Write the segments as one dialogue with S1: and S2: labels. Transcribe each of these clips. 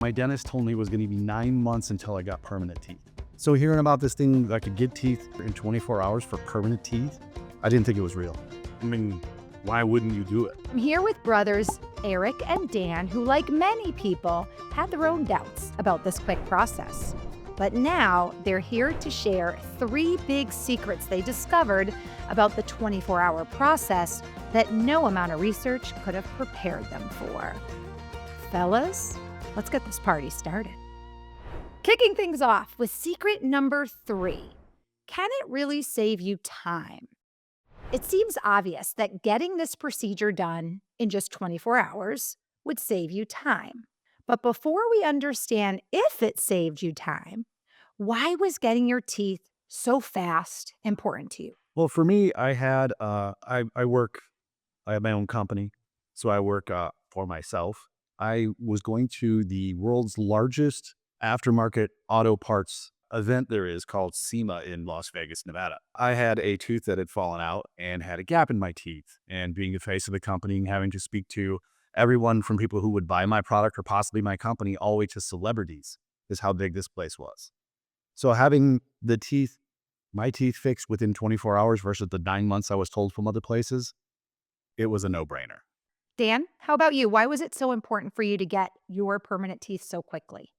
S1: My dentist told me it was going to be 9 months until I got permanent teeth. So hearing about this thing that I could get teeth in 24 hours for permanent teeth, I didn't think it was real.
S2: I mean, why wouldn't you do it?
S3: I'm here with brothers Eric and Dan, who, like many people, had their own doubts about this quick process. But now they're here to share 3 big secrets they discovered about the 24-hour process that no amount of research could have prepared them for. Fellas, let's get this party started. Kicking things off with secret number 3. Can it really save you time? It seems obvious that getting this procedure done in just 24 hours would save you time. But before we understand if it saved you time, why was getting your teeth so fast important to you?
S1: Well, for me, I had, I have my own company, so I work for myself. I was going to the world's largest aftermarket auto parts event there is called SEMA in Las Vegas, Nevada. I had a tooth that had fallen out and had a gap in my teeth. And being the face of the company and having to speak to everyone from people who would buy my product or possibly my company all the way to celebrities is how big this place was. So having my teeth fixed within 24 hours versus the 9 months I was told from other places, it was a no-brainer.
S3: Dan, how about you? Why was it so important for you to get your permanent teeth so quickly?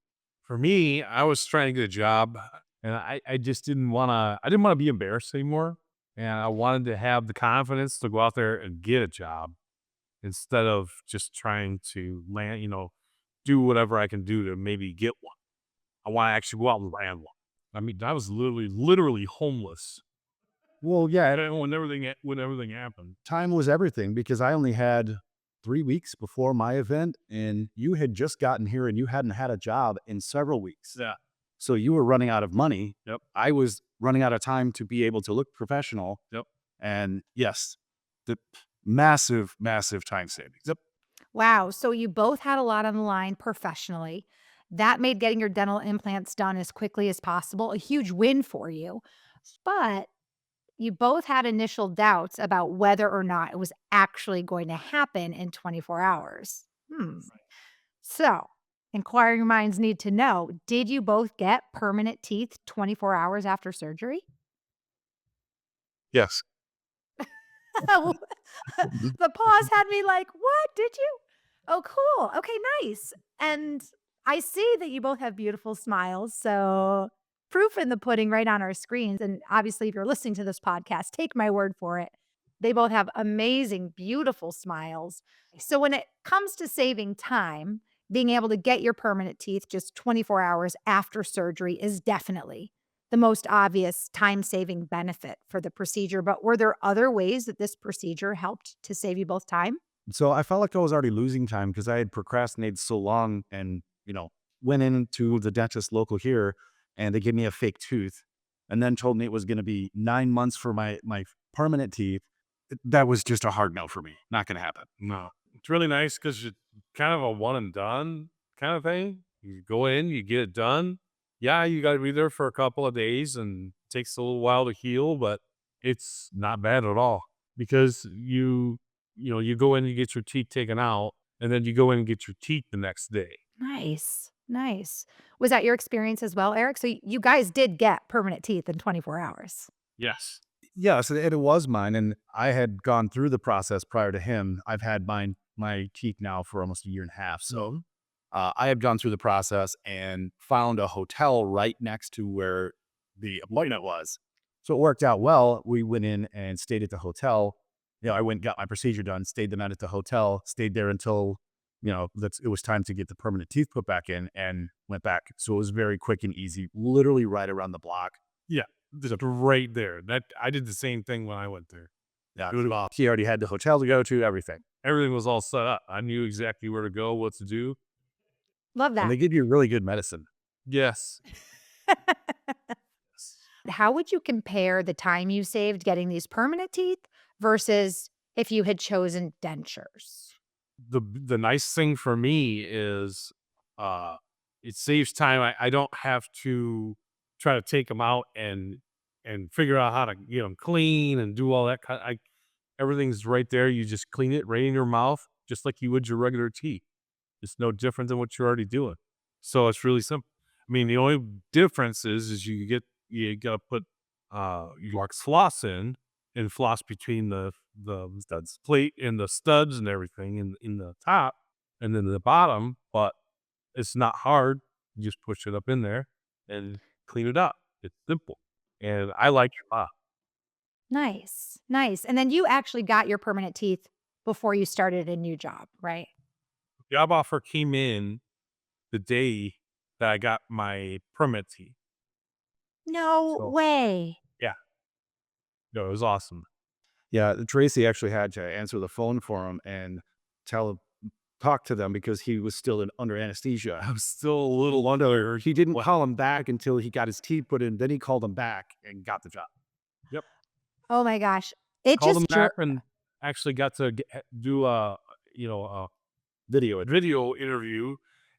S2: For me, I was trying to get a job, and I just I didn't want to be embarrassed anymore. And I wanted to have the confidence to go out there and get a job instead of just trying to do whatever I can do to maybe get one. I want to actually go out and land one. I mean, I was literally homeless.
S1: Well, yeah,
S2: When everything happened.
S1: time was everything because I only had 3 weeks before my event, and you had just gotten here and you hadn't had a job in several weeks.
S2: Yeah.
S1: So you were running out of money.
S2: Yep.
S1: I was running out of time to be able to look professional.
S2: Yep.
S1: And yes, the massive, massive time savings.
S2: Yep.
S3: Wow, so you both had a lot on the line professionally. That made getting your dental implants done as quickly as possible a huge win for you. But you both had initial doubts about whether or not it was actually going to happen in 24 hours. So, inquiring minds need to know, did you both get permanent teeth 24 hours after surgery?
S2: Yes.
S3: The pause had me like, "What? Did you?" Oh, cool. Okay, nice. And I see that you both have beautiful smiles, so proof in the pudding right on our screens, and obviously, if you're listening to this podcast, take my word for it. They both have amazing, beautiful smiles. So when it comes to saving time, being able to get your permanent teeth just 24 hours after surgery is definitely the most obvious time-saving benefit for the procedure, but were there other ways that this procedure helped to save you both time?
S1: So I felt like I was already losing time because I had procrastinated so long and, went into the dentist local here and they gave me a fake tooth and then told me it was going to be 9 months for my permanent teeth. That was just a hard no for me. Not going to happen.
S2: No. It's really nice because it's kind of a one and done kind of thing. You go in, you get it done. Yeah, you got to be there for a couple of days and it takes a little while to heal, but it's not bad at all because you go in and you get your teeth taken out and then you go in and get your teeth the next day.
S3: Nice, nice. Was that your experience as well, Eric? So you guys did get permanent teeth in 24 hours.
S2: Yes.
S1: Yes, it was mine. And I had gone through the process prior to him. I've had my teeth now for almost a year and a half. So I had gone through the process and found a hotel right next to where the appointment was. So it worked out well. We went in and stayed at the hotel. I went and got my procedure done, stayed the night at the hotel, stayed there until, it was time to get the permanent teeth put back in and went back. So it was very quick and easy, literally right around the block.
S2: Yeah. Just right there. That I did the same thing when I went there.
S1: Yeah, he already had the hotel to go to, everything.
S2: Everything was all set up. I knew exactly where to go, what to do.
S3: Love
S1: And they
S3: that.
S1: give you really good medicine.
S2: Yes.
S3: How would you compare the time you saved getting these permanent teeth versus if you had chosen dentures?
S2: The nice thing for me is it saves time. I don't have to try to take them out and figure out how to get them clean and do all that everything's right there. You just clean it right in your mouth just like you would your regular teeth. It's no different than what you're already doing. So it's really simple. I mean, the only difference is you gotta put your floss in and floss between the
S1: Studs.
S2: plate and the studs and everything in the top and then the bottom, but it's not hard. You just push it up in there and clean it up. It's simple. And I like it a lot.
S3: Nice, nice. And then you actually got your permanent teeth before you started a new job, right?
S2: Job offer came in the day that I got my permit teeth.
S3: No
S2: So
S3: way.
S2: yeah, no, it was awesome.
S1: Yeah, Tracy actually had to answer the phone for him and tell talk to them because he was still under anesthesia.
S2: I'm still a little under.
S1: He didn't call him back until he got his teeth put in. Then he called him back and got the job.
S2: Yep.
S3: Oh my gosh. It
S2: Called him
S3: just
S2: back and actually got to do a
S1: Video it.
S2: video interview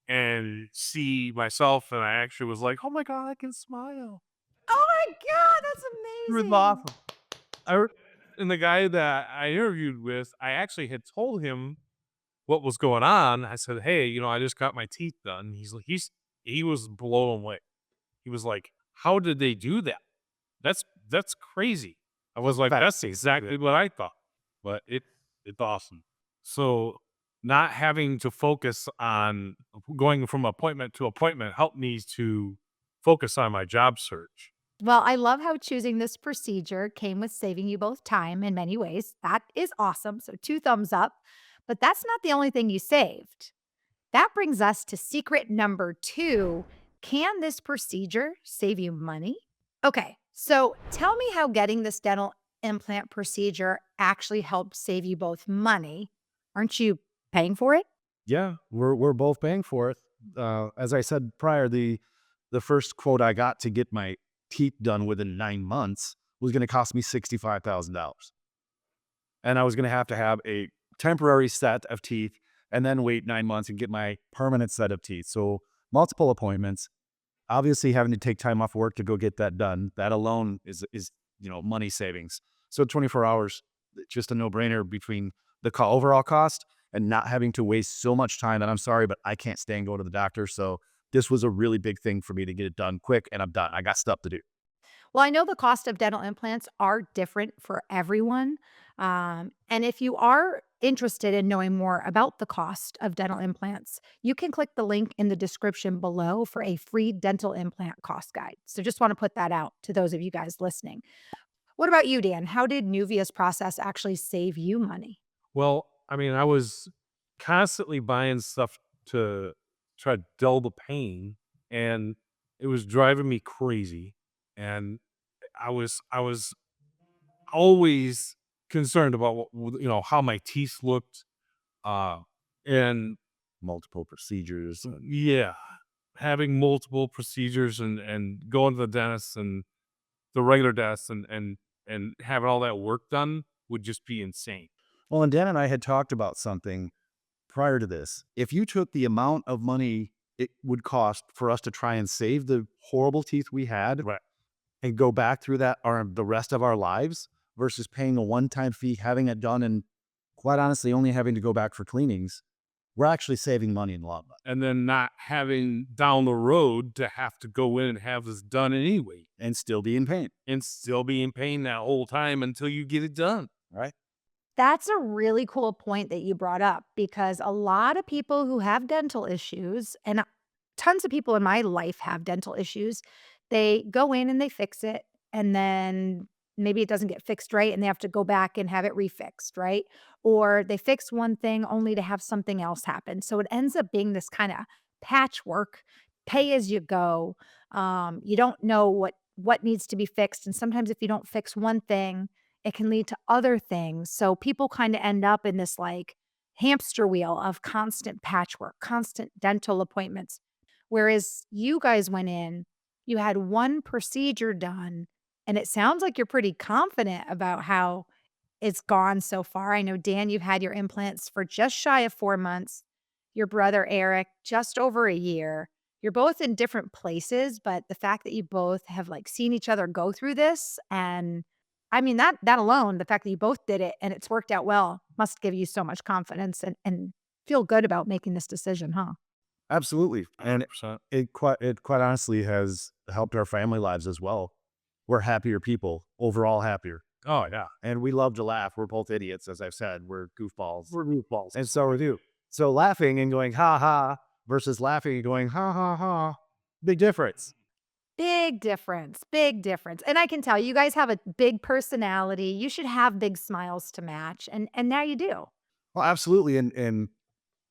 S2: and see myself, and I actually was like, "Oh my god, I can smile."
S3: Oh my god, that's
S2: It was
S3: amazing.
S2: awesome. I and the guy that I interviewed with, I actually had told him what was going on. I said, "Hey, I just got my teeth done." He was blown away. He was like, "How did they do that? That's crazy." I was like, "That's exactly what I thought." But it's awesome. So not having to focus on going from appointment to appointment helped me to focus on my job search.
S3: Well, I love how choosing this procedure came with saving you both time in many ways. That is awesome. So, two thumbs up. But that's not the only thing you saved. That brings us to secret number two. Can this procedure save you money? Okay, so tell me how getting this dental implant procedure actually helps save you both money. Aren't you paying for it?
S1: Yeah, we're both paying for it. As I said prior, the first quote I got to get my teeth done within 9 months was going to cost me $65,000, and I was going to have a temporary set of teeth and then wait 9 months and get my permanent set of teeth. So multiple appointments. Obviously, having to take time off work to go get that done, that alone is money savings. So 24 hours, just a no brainer between the overall cost and not having to waste so much time that I'm sorry, but I can't stay and go to the doctor. So this was a really big thing for me to get it done quick, and I'm done. I got stuff to do.
S3: Well, I know the cost of dental implants are different for everyone. And if you are interested in knowing more about the cost of dental implants, you can click the link in the description below for a free dental implant cost guide. So just want to put that out to those of you guys listening. What about you, Dan? How did Nuvia's process actually save you money?
S2: Well, I mean, I was constantly buying stuff to try to dull the pain, and it was driving me crazy. And I was always concerned about how my teeth looked, and
S1: Multiple procedures.
S2: yeah, having multiple procedures and going to the dentist and the regular dentist and having all that work done would just be insane.
S1: Well, and Dan and I had talked about something prior to this. If you took the amount of money it would cost for us to try and save the horrible teeth we had
S2: Right.
S1: and go back through that the rest of our lives versus paying a one-time fee, having it done, and quite honestly, only having to go back for cleanings, we're actually saving money in the long run
S2: And then not having down the road to have to go in and have this done anyway
S1: and still be in pain,
S2: and still be in pain that whole time until you get it done.
S1: right?
S3: That's a really cool point that you brought up because a lot of people who have dental issues, and tons of people in my life have dental issues, they go in and they fix it, and then maybe it doesn't get fixed right and they have to go back and have it refixed, right? Or they fix one thing only to have something else happen. So it ends up being this kind of patchwork, pay as you go. You don't know what needs to be fixed, and sometimes if you don't fix one thing, it can lead to other things. So people kind of end up in this like hamster wheel of constant patchwork, constant dental appointments. Whereas you guys went in, you had one procedure done, and it sounds like you're pretty confident about how it's gone so far. I know, Dan, you've had your implants for just shy of 4 months. Your brother, Eric, just over a year. You're both in different places, but the fact that you both have like seen each other go through this, and I mean that alone, the fact that you both did it and it's worked out well must give you so much confidence and feel good about making this decision, huh?
S1: Absolutely. And
S2: 100%.
S1: it quite honestly has helped our family lives as well. We're happier people, overall happier.
S2: Oh, yeah.
S1: And we love to laugh. We're both idiots, as I've said. We're goofballs.
S2: We're goofballs.
S1: And so are you. So laughing and going ha ha versus laughing and going ha ha ha. Big difference.
S3: Big difference, big difference. And I can tell you guys have a big personality. You should have big smiles to match. And now you do.
S1: Well, absolutely. And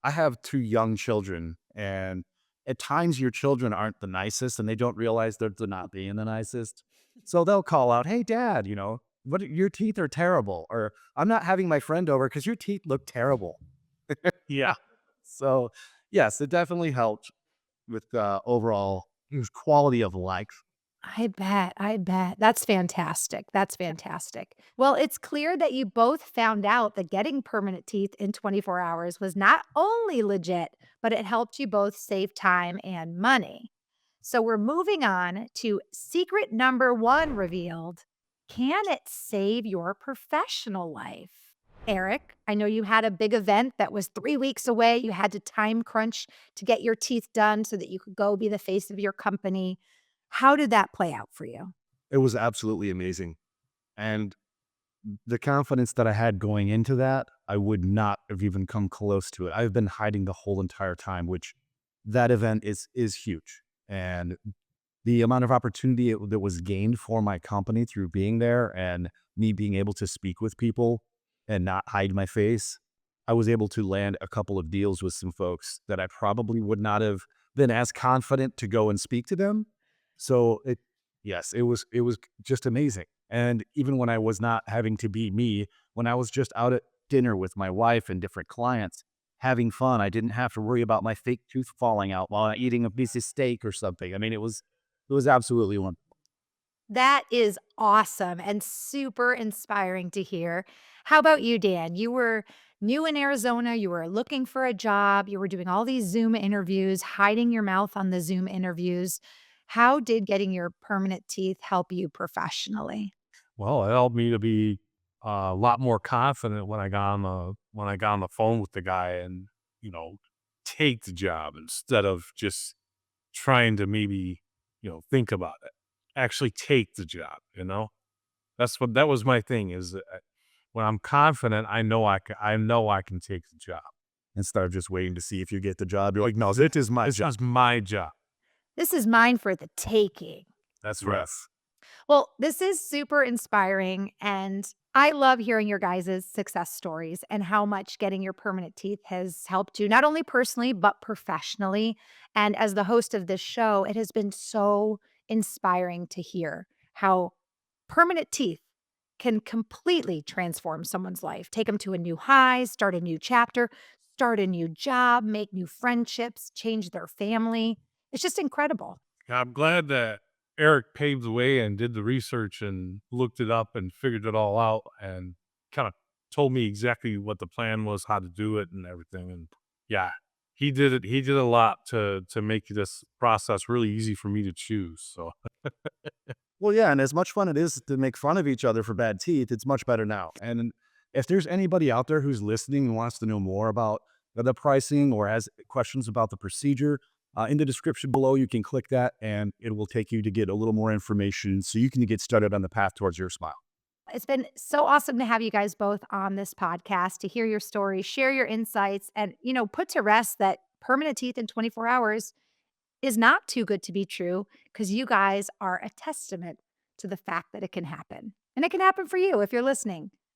S1: I have two young children, and at times your children aren't the nicest and they don't realize they're not being the nicest. So they'll call out, "Hey dad, what your teeth are terrible," or "I'm not having my friend over because your teeth look terrible."
S2: Yeah.
S1: So yes, it definitely helped with overall quality of life.
S3: I bet. I bet. That's fantastic. That's fantastic. Well, it's clear that you both found out that getting permanent teeth in 24 hours was not only legit, but it helped you both save time and money. So we're moving on to secret number one revealed. Can it save your professional life? Eric, I know you had a big event that was 3 weeks away. You had to time crunch to get your teeth done so that you could go be the face of your company. How did that play out for you?
S1: It was absolutely amazing. And the confidence that I had going into that, I would not have even come close to it. I've been hiding the whole entire time, which that event is huge. And the amount of opportunity that was gained for my company through being there and me being able to speak with people and not hide my face, I was able to land a couple of deals with some folks that I probably would not have been as confident to go and speak to them. So yes, it was just amazing. And even when I was not having to be me, when I was just out at dinner with my wife and different clients, having fun, I didn't have to worry about my fake tooth falling out while eating a piece of steak or something. I mean, it was absolutely wonderful.
S3: That is awesome and super inspiring to hear. How about you, Dan? You were new in Arizona, you were looking for a job, you were doing all these Zoom interviews, hiding your mouth on the Zoom interviews. How did getting your permanent teeth help you professionally?
S2: Well, it helped me to be a lot more confident when I got on the phone with the guy and, you know, take the job instead of just trying to maybe, think about it. Actually take the job, you know? That was my thing is when I'm confident, I know I can take the job.
S1: Instead of just waiting to see if you get the job, you're like, no, it is my
S2: It's
S1: job.
S2: just my job.
S3: This is mine for the taking.
S2: That's right.
S1: Yes.
S3: Well, this is super inspiring, and I love hearing your guys' success stories and how much getting your permanent teeth has helped you, not only personally, but professionally. And as the host of this show, it has been so inspiring to hear how permanent teeth can completely transform someone's life, take them to a new high, start a new chapter, start a new job, make new friendships, change their family. It's just incredible.
S2: I'm glad that Eric paved the way and did the research and looked it up and figured it all out and kind of told me exactly what the plan was, how to do it and everything. And yeah, he did it. He did a lot to make this process really easy for me to choose. So
S1: Well, yeah, and as much fun it is to make fun of each other for bad teeth, it's much better now. And if there's anybody out there who's listening and wants to know more about the pricing or has questions about the procedure, in the description below, you can click that and it will take you to get a little more information so you can get started on the path towards your smile.
S3: It's been so awesome to have you guys both on this podcast to hear your stories, share your insights, and, put to rest that permanent teeth in 24 hours is not too good to be true because you guys are a testament to the fact that it can happen. And it can happen for you if you're listening.